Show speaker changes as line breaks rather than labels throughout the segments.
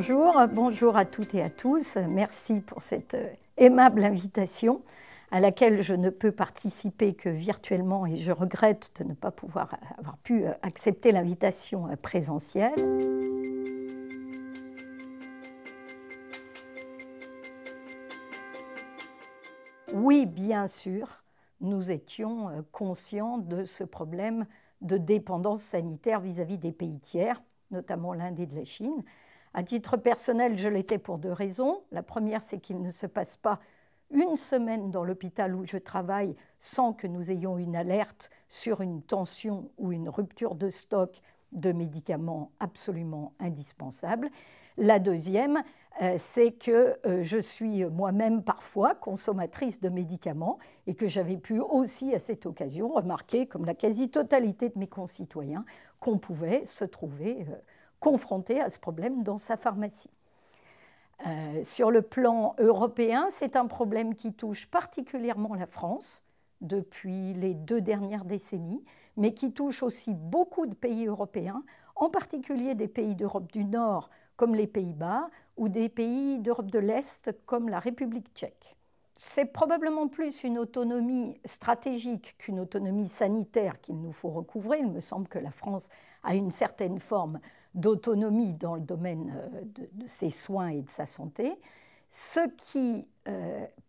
Bonjour à toutes et à tous. Merci pour cette aimable invitation à laquelle je ne peux participer que virtuellement et je regrette de ne pas avoir pu accepter l'invitation présentielle. Oui, bien sûr, nous étions conscients de ce problème de dépendance sanitaire vis-à-vis des pays tiers, notamment l'Inde et de la Chine. À titre personnel, je l'étais pour deux raisons. La première, c'est qu'il ne se passe pas une semaine dans l'hôpital où je travaille sans que nous ayons une alerte sur une tension ou une rupture de stock de médicaments absolument indispensables. La deuxième, c'est que je suis moi-même parfois consommatrice de médicaments et que j'avais pu aussi à cette occasion remarquer, comme la quasi-totalité de mes concitoyens, qu'on pouvait se trouver confronté à ce problème dans sa pharmacie. Sur le plan européen, c'est un problème qui touche particulièrement la France depuis les 2 dernières décennies, mais qui touche aussi beaucoup de pays européens, en particulier des pays d'Europe du Nord comme les Pays-Bas ou des pays d'Europe de l'Est comme la République tchèque. C'est probablement plus une autonomie stratégique qu'une autonomie sanitaire qu'il nous faut recouvrer. Il me semble que la France a une certaine forme d'autonomie dans le domaine de ses soins et de sa santé. Ce qui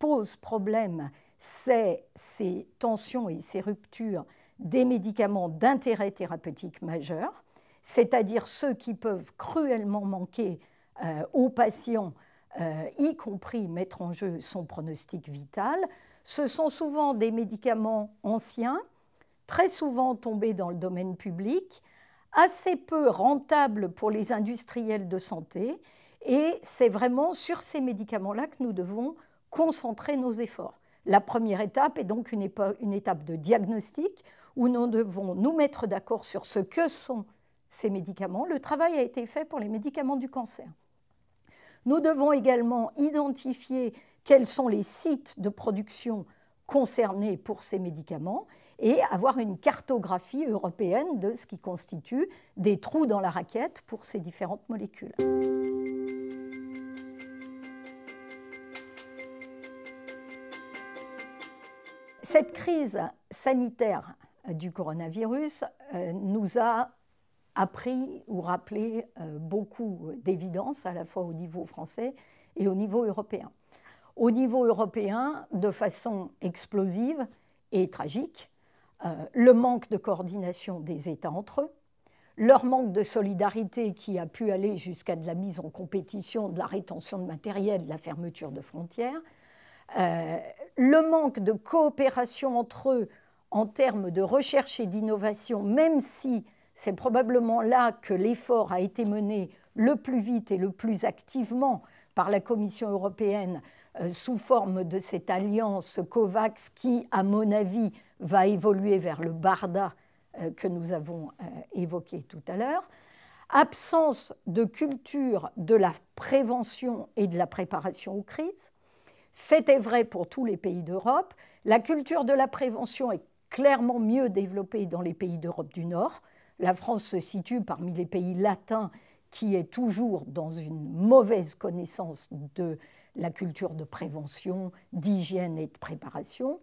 pose problème, c'est ces tensions et ces ruptures des médicaments d'intérêt thérapeutique majeur, c'est-à-dire ceux qui peuvent cruellement manquer aux patients, y compris mettre en jeu son pronostic vital. Ce sont souvent des médicaments anciens, très souvent tombés dans le domaine public, assez peu rentables pour les industriels de santé, et c'est vraiment sur ces médicaments-là que nous devons concentrer nos efforts. La première étape est donc une étape de diagnostic où nous devons nous mettre d'accord sur ce que sont ces médicaments. Le travail a été fait pour les médicaments du cancer. Nous devons également identifier quels sont les sites de production concernés pour ces médicaments et avoir une cartographie européenne de ce qui constitue des trous dans la raquette pour ces différentes molécules. Cette crise sanitaire du coronavirus nous a appris ou rappelé beaucoup d'évidences, à la fois au niveau français et au niveau européen. Au niveau européen, de façon explosive et tragique, le manque de coordination des États entre eux, leur manque de solidarité qui a pu aller jusqu'à de la mise en compétition, de la rétention de matériel, de la fermeture de frontières, le manque de coopération entre eux en termes de recherche et d'innovation, même si c'est probablement là que l'effort a été mené le plus vite et le plus activement par la Commission européenne sous forme de cette alliance COVAX qui, à mon avis, va évoluer vers le BARDA que nous avons évoqué tout à l'heure. Absence de culture de la prévention et de la préparation aux crises. C'était vrai pour tous les pays d'Europe. La culture de la prévention est clairement mieux développée dans les pays d'Europe du Nord. La France se situe parmi les pays latins qui est toujours dans une mauvaise connaissance de la culture de prévention, d'hygiène et de préparation.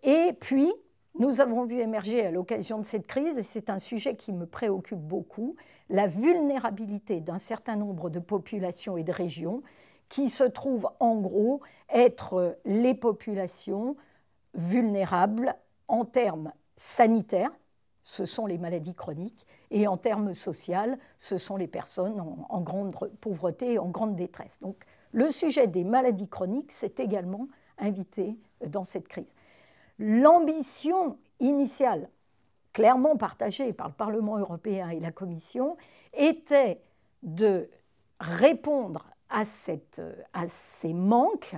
Et puis, nous avons vu émerger à l'occasion de cette crise, et c'est un sujet qui me préoccupe beaucoup, la vulnérabilité d'un certain nombre de populations et de régions qui se trouvent en gros être les populations vulnérables en termes sanitaires, ce sont les maladies chroniques, et en termes sociaux, ce sont les personnes en grande pauvreté et en grande détresse. Donc, le sujet des maladies chroniques s'est également invité dans cette crise. L'ambition initiale, clairement partagée par le Parlement européen et la Commission, était de répondre à ces manques,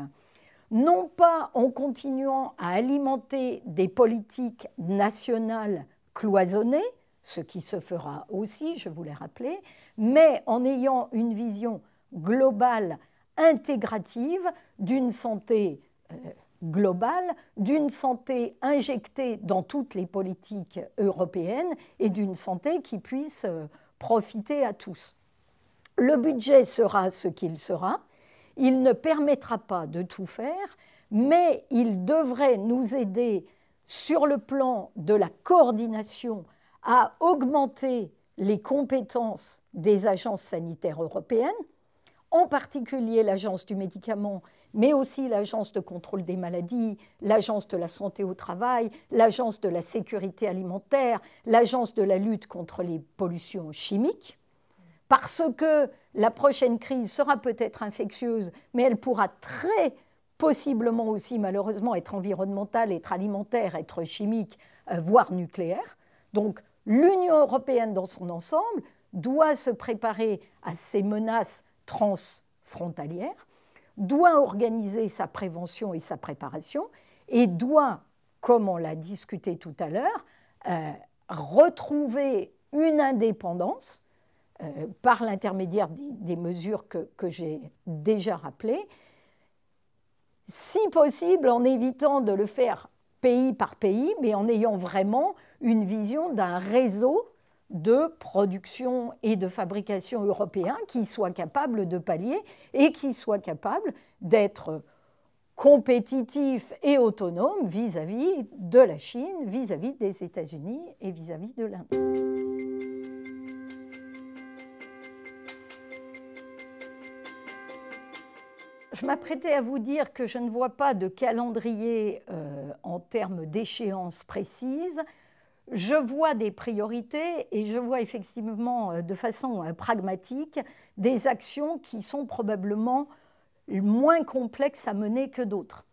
non pas en continuant à alimenter des politiques nationales cloisonnées, ce qui se fera aussi, je vous l'ai rappelé, mais en ayant une vision globale, intégrative d'une santé globale, d'une santé injectée dans toutes les politiques européennes et d'une santé qui puisse profiter à tous. Le budget sera ce qu'il sera. Il ne permettra pas de tout faire, mais il devrait nous aider sur le plan de la coordination à augmenter les compétences des agences sanitaires européennes, en particulier l'Agence du médicament, mais aussi l'Agence de contrôle des maladies, l'Agence de la santé au travail, l'Agence de la sécurité alimentaire, l'Agence de la lutte contre les pollutions chimiques, parce que la prochaine crise sera peut-être infectieuse, mais elle pourra très possiblement aussi, malheureusement, être environnementale, être alimentaire, être chimique, voire nucléaire. Donc, l'Union européenne dans son ensemble doit se préparer à ces menaces transfrontalières, doit organiser sa prévention et sa préparation, et doit, comme on l'a discuté tout à l'heure, retrouver une indépendance par l'intermédiaire des mesures que j'ai déjà rappelées, si possible en évitant de le faire pays par pays, mais en ayant vraiment une vision d'un réseau de production et de fabrication européen qui soit capable de pallier et qui soit capable d'être compétitif et autonome vis-à-vis de la Chine, vis-à-vis des États-Unis et vis-à-vis de l'Inde. Je m'apprêtais à vous dire que je ne vois pas de calendrier en termes d'échéances précises. Je vois des priorités et je vois effectivement de façon pragmatique des actions qui sont probablement moins complexes à mener que d'autres.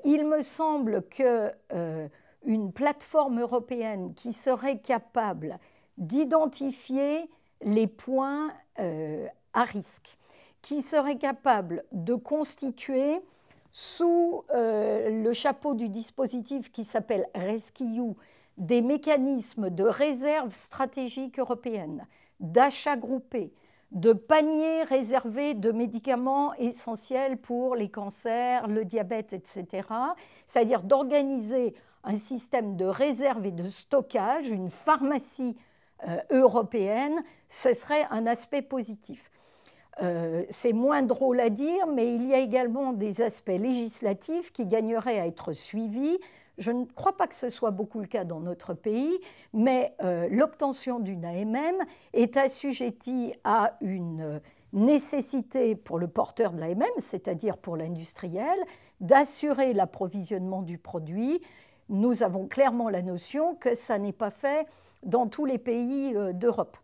Il me semble qu'une plateforme européenne qui serait capable d'identifier les points à risque, qui serait capable de constituer sous le chapeau du dispositif qui s'appelle RescEU des mécanismes de réserve stratégique européenne, d'achat groupé, de paniers réservés de médicaments essentiels pour les cancers, le diabète, etc. C'est-à-dire d'organiser un système de réserve et de stockage, une pharmacie européenne, ce serait un aspect positif. C'est moins drôle à dire, mais il y a également des aspects législatifs qui gagneraient à être suivis. Je ne crois pas que ce soit beaucoup le cas dans notre pays, mais l'obtention d'une AMM est assujettie à une nécessité pour le porteur de l'AMM, c'est-à-dire pour l'industriel, d'assurer l'approvisionnement du produit. Nous avons clairement la notion que ça n'est pas fait dans tous les pays d'Europe.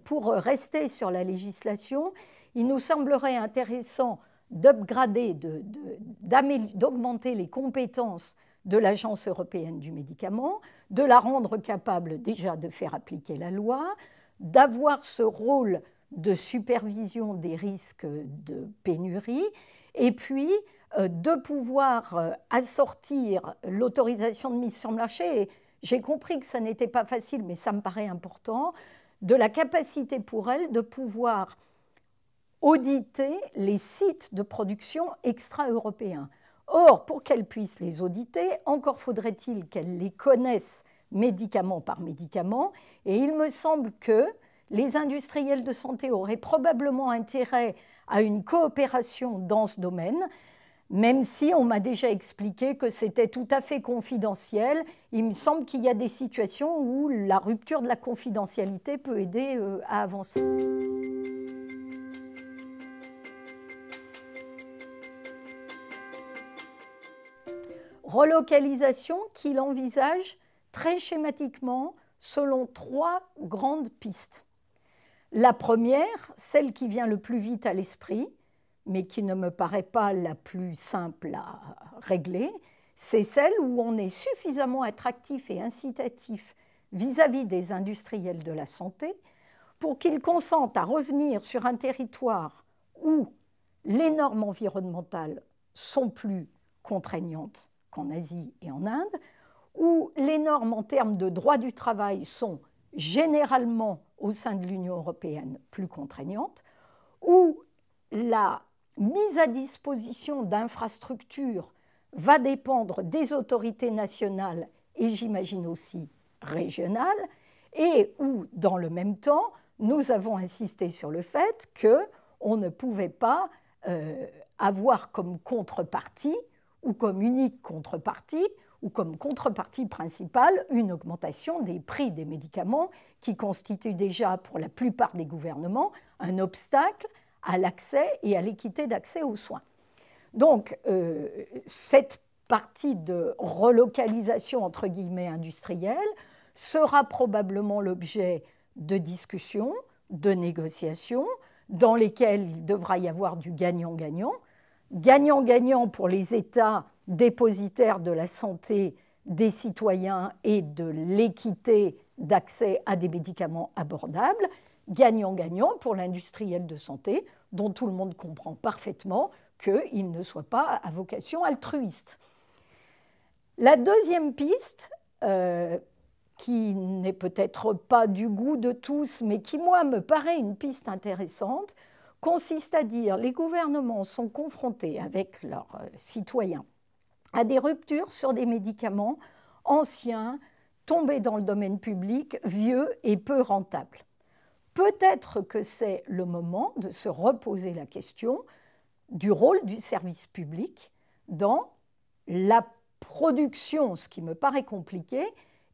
Pour rester sur la législation, il nous semblerait intéressant d'upgrader, d'augmenter les compétences de l'Agence européenne du médicament, de la rendre capable déjà de faire appliquer la loi, d'avoir ce rôle de supervision des risques de pénurie, et puis de pouvoir assortir l'autorisation de mise sur le marché. Et j'ai compris que ça n'était pas facile, mais ça me paraît important, de la capacité pour elle de pouvoir auditer les sites de production extra-européens. Or, pour qu'elle puisse les auditer, encore faudrait-il qu'elle les connaisse médicament par médicament, et il me semble que les industriels de santé auraient probablement intérêt à une coopération dans ce domaine, même si on m'a déjà expliqué que c'était tout à fait confidentiel. Il me semble qu'il y a des situations où la rupture de la confidentialité peut aider à avancer. Relocalisation qu'il envisage très schématiquement selon 3 grandes pistes. La première, celle qui vient le plus vite à l'esprit, mais qui ne me paraît pas la plus simple à régler, c'est celle où on est suffisamment attractif et incitatif vis-à-vis des industriels de la santé pour qu'ils consentent à revenir sur un territoire où les normes environnementales sont plus contraignantes qu'en Asie et en Inde, où les normes en termes de droit du travail sont généralement au sein de l'Union européenne plus contraignantes, où la mise à disposition d'infrastructures va dépendre des autorités nationales et j'imagine aussi régionales, et où, dans le même temps, nous avons insisté sur le fait qu'on ne pouvait pas avoir comme contrepartie ou comme unique contrepartie ou comme contrepartie principale une augmentation des prix des médicaments qui constitue déjà pour la plupart des gouvernements un obstacle à l'accès et à l'équité d'accès aux soins. Donc, cette partie de relocalisation entre guillemets industrielle sera probablement l'objet de discussions, de négociations, dans lesquelles il devra y avoir du gagnant-gagnant. Gagnant-gagnant pour les États dépositaires de la santé des citoyens et de l'équité d'accès à des médicaments abordables. Gagnant-gagnant pour l'industriel de santé, dont tout le monde comprend parfaitement qu'il ne soit pas à vocation altruiste. La deuxième piste, qui n'est peut-être pas du goût de tous, mais qui, moi, me paraît une piste intéressante, consiste à dire que les gouvernements sont confrontés avec leurs citoyens à des ruptures sur des médicaments anciens, tombés dans le domaine public, vieux et peu rentables. Peut-être que c'est le moment de se reposer la question du rôle du service public dans la production, ce qui me paraît compliqué,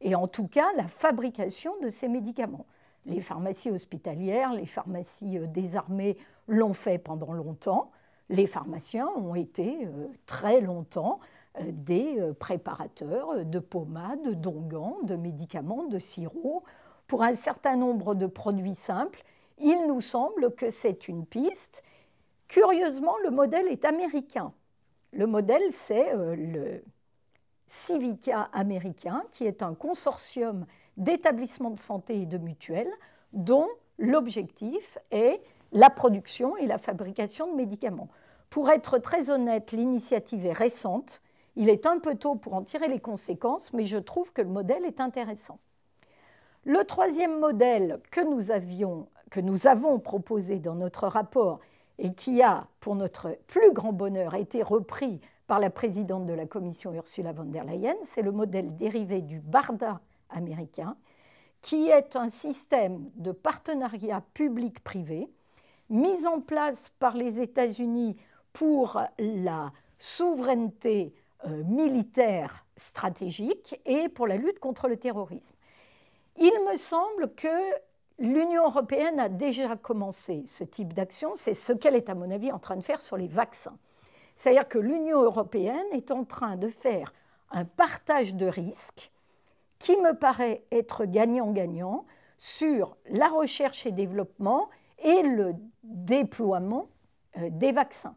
et en tout cas la fabrication de ces médicaments. Les pharmacies hospitalières, les pharmacies des armées l'ont fait pendant longtemps. Les pharmaciens ont été très longtemps des préparateurs de pommades, d'onguents, de médicaments, de sirops. Pour un certain nombre de produits simples, il nous semble que c'est une piste. Curieusement, le modèle est américain. Le modèle, c'est le Civica américain, qui est un consortium d'établissements de santé et de mutuelles dont l'objectif est la production et la fabrication de médicaments. Pour être très honnête, l'initiative est récente. Il est un peu tôt pour en tirer les conséquences, mais je trouve que le modèle est intéressant. Le troisième modèle que nous avons proposé dans notre rapport et qui a, pour notre plus grand bonheur, été repris par la présidente de la Commission, Ursula von der Leyen, c'est le modèle dérivé du BARDA américain, qui est un système de partenariat public-privé mis en place par les États-Unis pour la souveraineté militaire stratégique et pour la lutte contre le terrorisme. Il me semble que l'Union européenne a déjà commencé ce type d'action. C'est ce qu'elle est, à mon avis, en train de faire sur les vaccins. C'est-à-dire que l'Union européenne est en train de faire un partage de risques qui me paraît être gagnant-gagnant sur la recherche et développement et le déploiement des vaccins.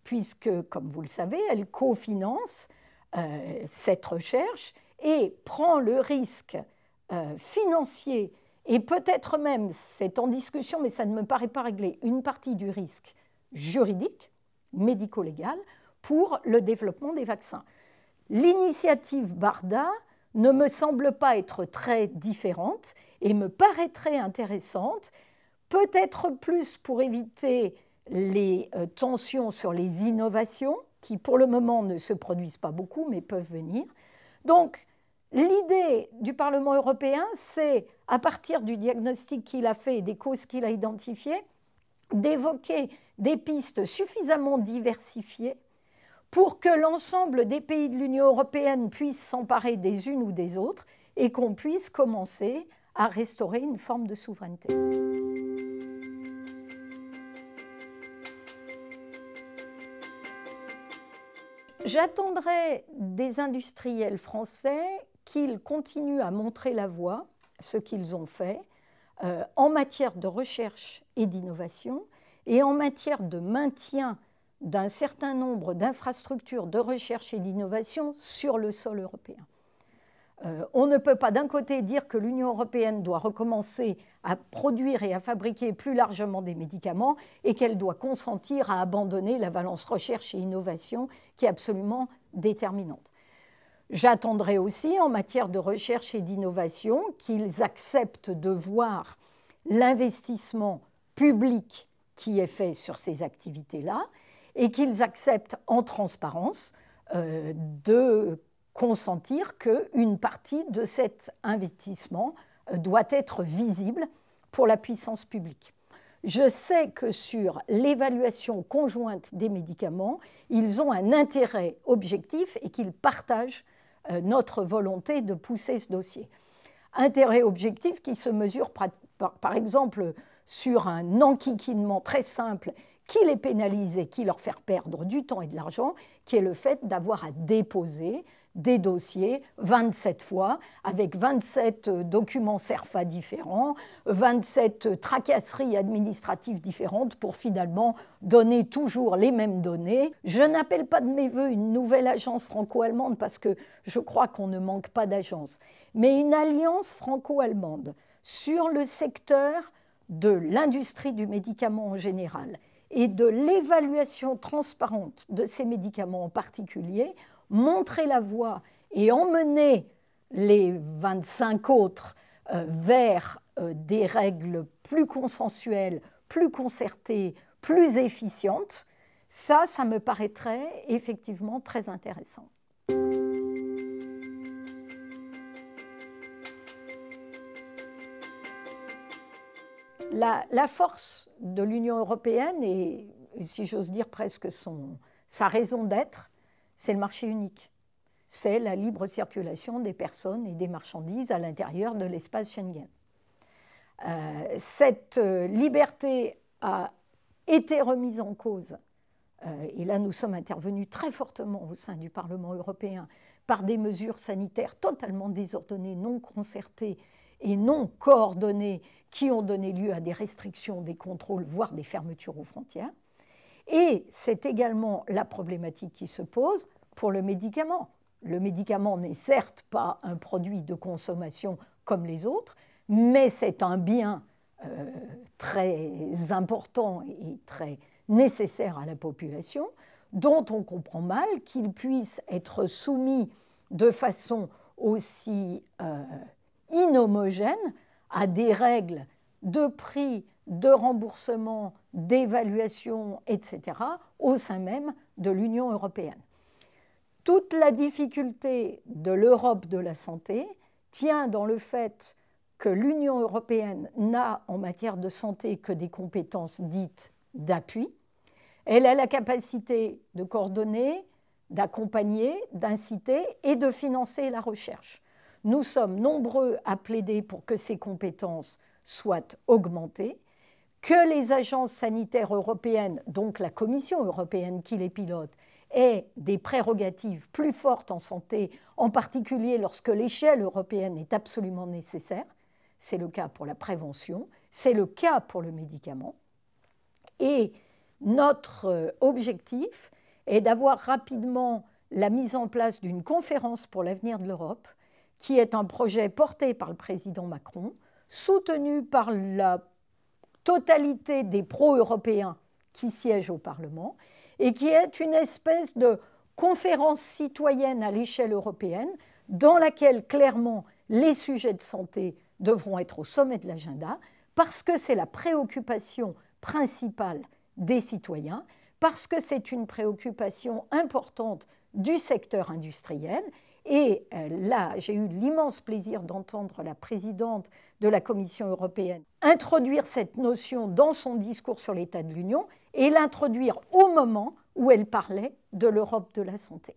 Puisque, comme vous le savez, elle cofinance cette recherche et prend le risque financier et peut-être même, c'est en discussion, mais ça ne me paraît pas réglé, une partie du risque juridique, médico-légal, pour le développement des vaccins. L'initiative BARDA ne me semble pas être très différente et me paraîtrait intéressante, peut-être plus pour éviter les tensions sur les innovations, qui pour le moment ne se produisent pas beaucoup, mais peuvent venir. Donc, l'idée du Parlement européen, c'est, à partir du diagnostic qu'il a fait et des causes qu'il a identifiées, d'évoquer des pistes suffisamment diversifiées pour que l'ensemble des pays de l'Union européenne puissent s'emparer des unes ou des autres et qu'on puisse commencer à restaurer une forme de souveraineté. J'attendrai des industriels français qu'ils continuent à montrer la voie, ce qu'ils ont fait, en matière de recherche et d'innovation et en matière de maintien d'un certain nombre d'infrastructures de recherche et d'innovation sur le sol européen. On ne peut pas d'un côté dire que l'Union européenne doit recommencer à produire et à fabriquer plus largement des médicaments et qu'elle doit consentir à abandonner la balance recherche et innovation qui est absolument déterminante. J'attendrai aussi en matière de recherche et d'innovation qu'ils acceptent de voir l'investissement public qui est fait sur ces activités-là et qu'ils acceptent en transparence de consentir qu'une partie de cet investissement doit être visible pour la puissance publique. Je sais que sur l'évaluation conjointe des médicaments, ils ont un intérêt objectif et qu'ils partagent notre volonté de pousser ce dossier. Intérêt objectif qui se mesure par exemple sur un enquiquinement très simple qui les pénalise et qui leur fait perdre du temps et de l'argent, qui est le fait d'avoir à déposer des dossiers 27 fois, avec 27 documents CERFA différents, 27 tracasseries administratives différentes pour finalement donner toujours les mêmes données. Je n'appelle pas de mes voeux une nouvelle agence franco-allemande parce que je crois qu'on ne manque pas d'agences, mais une alliance franco-allemande sur le secteur de l'industrie du médicament en général et de l'évaluation transparente de ces médicaments en particulier, montrer la voie et emmener les 25 autres vers des règles plus consensuelles, plus concertées, plus efficientes, ça me paraîtrait effectivement très intéressant. La force de l'Union européenne, et si j'ose dire presque sa raison d'être, c'est le marché unique. C'est la libre circulation des personnes et des marchandises à l'intérieur de l'espace Schengen. Cette liberté a été remise en cause, et là nous sommes intervenus très fortement au sein du Parlement européen par des mesures sanitaires totalement désordonnées, non concertées et non coordonnées, qui ont donné lieu à des restrictions, des contrôles, voire des fermetures aux frontières. Et c'est également la problématique qui se pose pour le médicament. Le médicament n'est certes pas un produit de consommation comme les autres, mais c'est un bien très important et très nécessaire à la population, dont on comprend mal qu'il puisse être soumis de façon aussi inhomogène à des règles de prix, de remboursement, d'évaluation, etc., au sein même de l'Union européenne. Toute la difficulté de l'Europe de la santé tient dans le fait que l'Union européenne n'a en matière de santé que des compétences dites d'appui. Elle a la capacité de coordonner, d'accompagner, d'inciter et de financer la recherche. Nous sommes nombreux à plaider pour que ces compétences soient augmentées, que les agences sanitaires européennes, donc la Commission européenne qui les pilote, aient des prérogatives plus fortes en santé, en particulier lorsque l'échelle européenne est absolument nécessaire. C'est le cas pour la prévention, c'est le cas pour le médicament. Et notre objectif est d'avoir rapidement la mise en place d'une conférence pour l'avenir de l'Europe, qui est un projet porté par le président Macron, soutenu par la totalité des pro-européens qui siègent au Parlement, et qui est une espèce de conférence citoyenne à l'échelle européenne, dans laquelle clairement les sujets de santé devront être au sommet de l'agenda, parce que c'est la préoccupation principale des citoyens, parce que c'est une préoccupation importante du secteur industriel. Et là, j'ai eu l'immense plaisir d'entendre la présidente de la Commission européenne introduire cette notion dans son discours sur l'état de l'Union et l'introduire au moment où elle parlait de l'Europe de la santé.